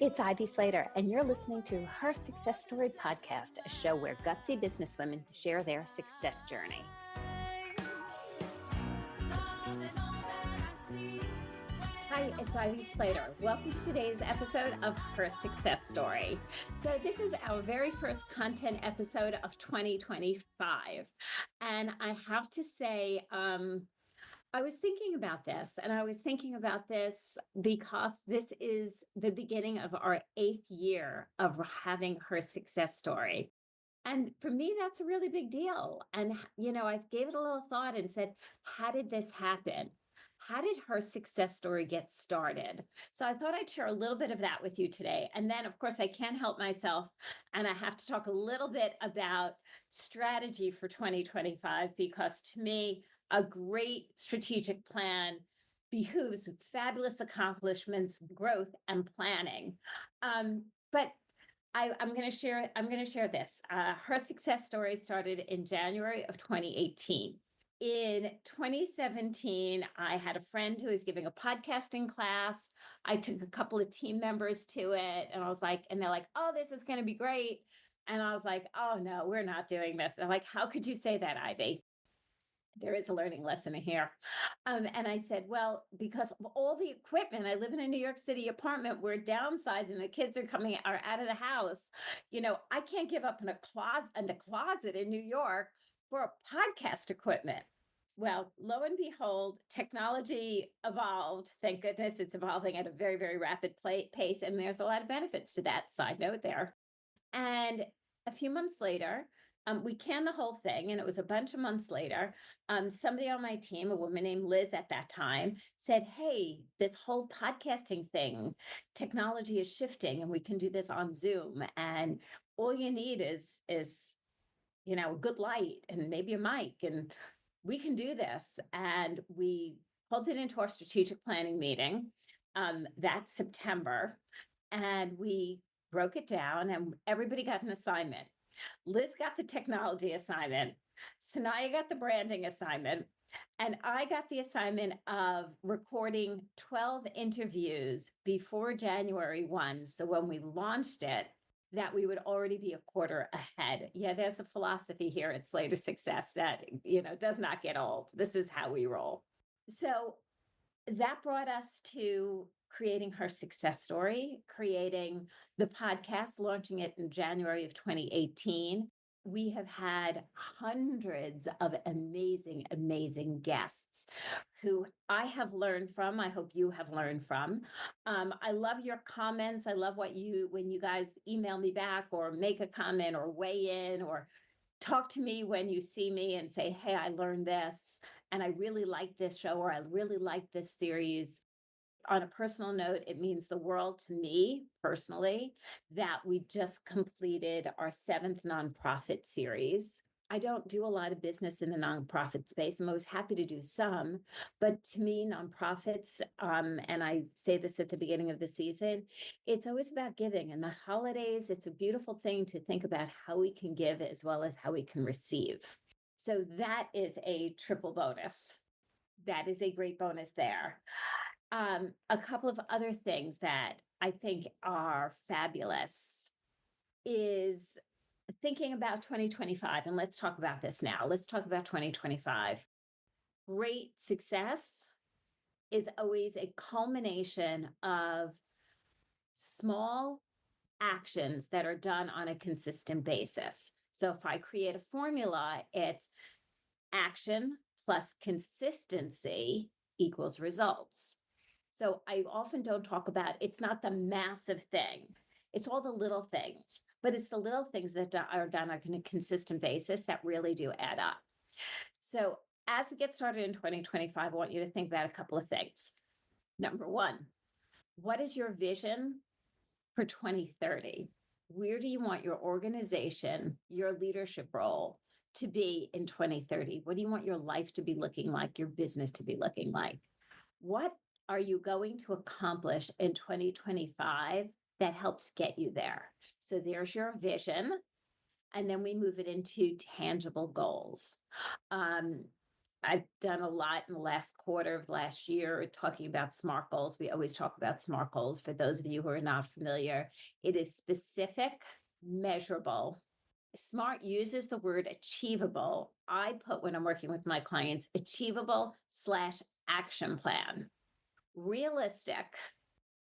It's Ivy Slater, and you're listening to Her Success Story podcast, a show where gutsy businesswomen share their success journey. Hi, it's Ivy Slater. Welcome to today's episode of Her Success Story. So this is our very first content episode of 2025. And I have to say, I was thinking about this, and I was thinking about this because this is the beginning of our 8th year of having Her Success Story. And for me, that's a really big deal. And, I gave it a little thought and said, how did this happen? How did Her Success Story get started? So I thought I'd share a little bit of that with you today. And then, of course, I can't help myself. And I have to talk a little bit about strategy for 2025, because to me, a great strategic plan behooves fabulous accomplishments, growth, and planning. But I'm going to share. I'm going to share this. Her success story started in January of 2018. In 2017, I had a friend who was giving a podcasting class. I took a couple of team members to it, and I was like, and they're like, "Oh, this is going to be great." And I was like, "Oh no, we're not doing this." They're like, "How could you say that, Ivy?" There is a learning lesson here. And I said, well, because of all the equipment, I live in a New York City apartment. We're downsizing. The kids are out of the house. I can't give up in a closet in New York for podcast equipment. Well, lo and behold, technology evolved. Thank goodness it's evolving at a very, very rapid pace. And there's a lot of benefits to that. Side note there. And a few months later, we canned the whole thing, and it was a bunch of months later. Somebody on my team, a woman named Liz at that time, said, "Hey, this whole podcasting thing, technology is shifting, and we can do this on Zoom. And all you need is a good light and maybe a mic, and we can do this." And we pulled it into our strategic planning meeting that September, and we broke it down, and everybody got an assignment. Liz got the technology assignment. Sanaya got the branding assignment. And I got the assignment of recording 12 interviews before January 1. So when we launched it, that we would already be a quarter ahead. Yeah, there's a philosophy here at Slater Success that, does not get old. This is how we roll. So that brought us to creating Her Success Story, creating the podcast, launching it in January of 2018. We have had hundreds of amazing, amazing guests who I have learned from. I hope you have learned from. I love your comments. I love when you guys email me back or make a comment or weigh in or talk to me when you see me and say, "Hey, I learned this, and I really like this show," or "I really like this series." On a personal note, it means the world to me personally that we just completed our 7th nonprofit series. I don't do a lot of business in the nonprofit space. I'm always happy to do some, but to me, nonprofits, and I say this at the beginning of the season, it's always about giving. And the holidays, it's a beautiful thing to think about how we can give as well as how we can receive. So that is a triple bonus. That is a great bonus there. A couple of other things that I think are fabulous is thinking about 2025. And let's talk about this now. Let's talk about 2025. Great success is always a culmination of small actions that are done on a consistent basis. So if I create a formula, it's action plus consistency equals results. So I often don't talk about, it's not the massive thing. It's all the little things, but it's the little things that are done on a consistent basis that really do add up. So as we get started in 2025, I want you to think about a couple of things. Number one, what is your vision for 2030? Where do you want your organization, your leadership role to be in 2030? What do you want your life to be looking like, your business to be looking like? What are you going to accomplish in 2025 that helps get you there? So there's your vision. And then we move it into tangible goals. I've done a lot in the last quarter of last year talking about SMART goals. We always talk about SMART goals. For those of you who are not familiar, it is specific, measurable. SMART uses the word achievable. I put, when I'm working with my clients, achievable slash action plan, realistic,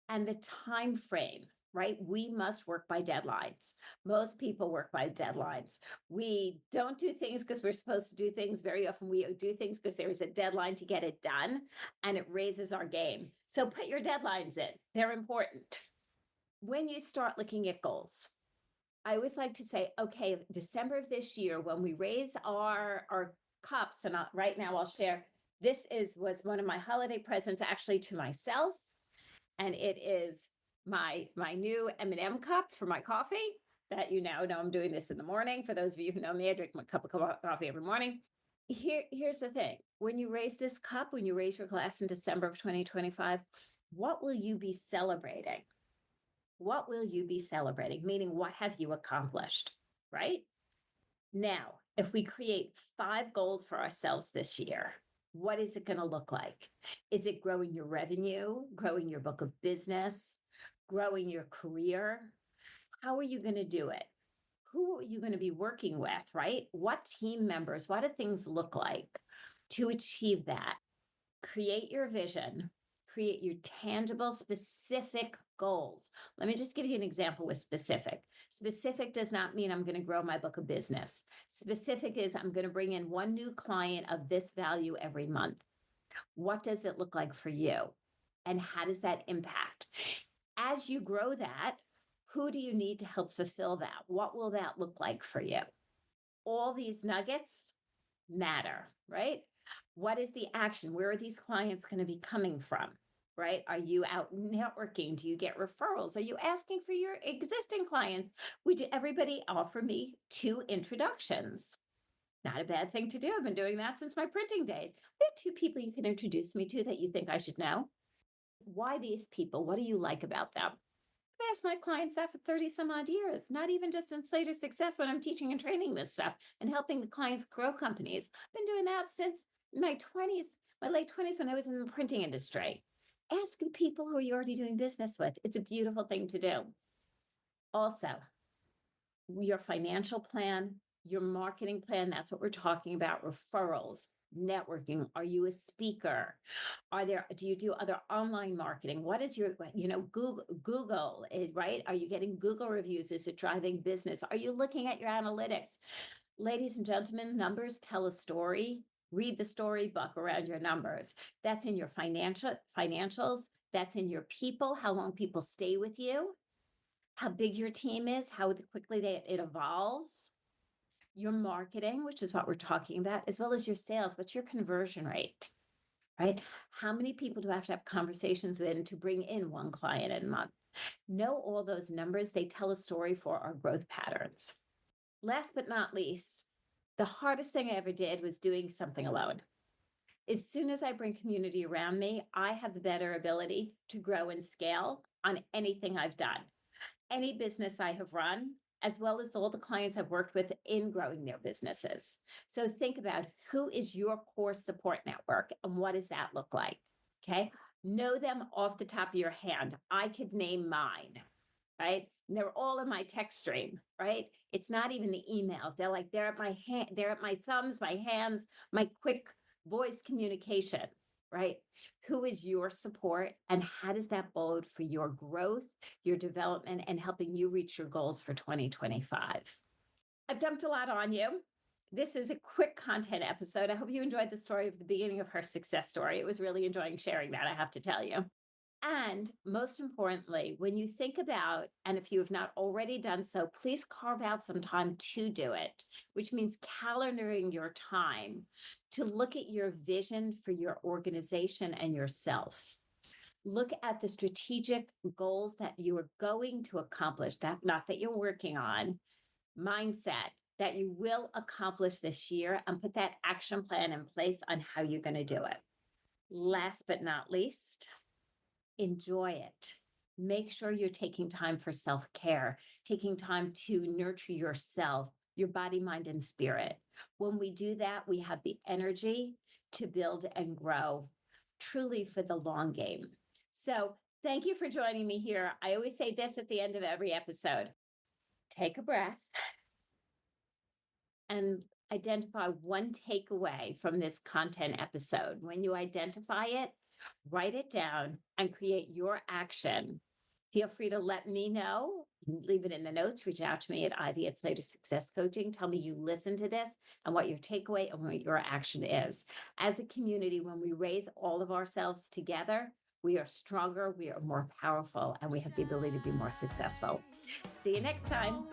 and the time frame. Right? We must work by deadlines. Most people work by deadlines. We don't do things because we're supposed to do things. Very often we do things because there is a deadline to get it done, and it raises our game. So put your deadlines in. They're important. When you start looking at goals, I always like to say, okay, December of this year, when we raise our cups, and right now I'll share, was one of my holiday presents actually to myself, and it is my new M&M cup for my coffee that you now know I'm doing this in the morning. For those of you who know me, I drink my cup of coffee every morning. Here's the thing. When you raise this cup, when you raise your glass in December of 2025, what will you be celebrating? What will you be celebrating? Meaning, what have you accomplished, right? Now, if we create 5 goals for ourselves this year, what is it going to look like? Is it growing your revenue, growing your book of business, growing your career? How are you going to do it? Who are you going to be working with, right? What team members, what do things look like to achieve that? Create your vision, create your tangible, specific goals. Let me just give you an example with specific. Specific does not mean I'm going to grow my book of business. Specific is I'm going to bring in one new client of this value every month. What does it look like for you? And how does that impact? As you grow that, who do you need to help fulfill that? What will that look like for you? All these nuggets matter, right? What is the action? Where are these clients going to be coming from? Right? Are you out networking? Do you get referrals? Are you asking for your existing clients? Would everybody offer me 2 introductions? Not a bad thing to do. I've been doing that since my printing days. There are 2 people you can introduce me to that you think I should know. Why these people? What do you like about them? I've asked my clients that for 30 some odd years, not even just in Slater Success when I'm teaching and training this stuff and helping the clients grow companies. I've been doing that since my 20s, my late 20s when I was in the printing industry. Ask the people who you're already doing business with. It's a beautiful thing to do. Also, your financial plan, your marketing plan, that's what we're talking about, referrals, networking. Are you a speaker? Do you do other online marketing? What is your, Google is right. Are you getting Google reviews? Is it driving business? Are you looking at your analytics? Ladies and gentlemen, numbers tell a story. Read the storybook around your numbers. That's in your financials. That's in your people, how long people stay with you, how big your team is, how quickly it evolves. Your marketing, which is what we're talking about, as well as your sales. What's your conversion rate, right? How many people do I have to have conversations with to bring in one client a month? Know all those numbers. They tell a story for our growth patterns. Last but not least, the hardest thing I ever did was doing something alone. As soon as I bring community around me, I have the better ability to grow and scale on anything I've done, any business I have run, as well as all the clients I've worked with in growing their businesses. So think about who is your core support network and what does that look like? Okay. Know them off the top of your hand. I could name mine, right? And they're all in my text stream, right? It's not even the emails. They're at my hand, they're at my thumbs, my hands, my quick voice communication, right? Who is your support and how does that bode for your growth, your development, and helping you reach your goals for 2025? I've dumped a lot on you. This is a quick content episode. I hope you enjoyed the story of the beginning of her success story. It was really enjoying sharing that, I have to tell you. And most importantly, when you think about, and if you have not already done so, please carve out some time to do it, which means calendaring your time to look at your vision for your organization and yourself. Look at the strategic goals that you are going to accomplish, that not that you're working on, mindset that you will accomplish this year, and put that action plan in place on how you're going to do it. Last but not least, enjoy it. Make sure you're taking time for self-care, taking time to nurture yourself, your body, mind, and spirit. When we do that, we have the energy to build and grow truly for the long game. So thank you for joining me here. I always say this at the end of every episode. Take a breath and identify one takeaway from this content episode. When you identify it, write it down and create your action. Feel free to let me know. Leave it in the notes. Reach out to me at Ivy at Slater Success Coaching. Tell me you listened to this and what your takeaway and what your action is. As a community, when we raise all of ourselves together, we are stronger, we are more powerful, and we have the ability to be more successful. See you next time.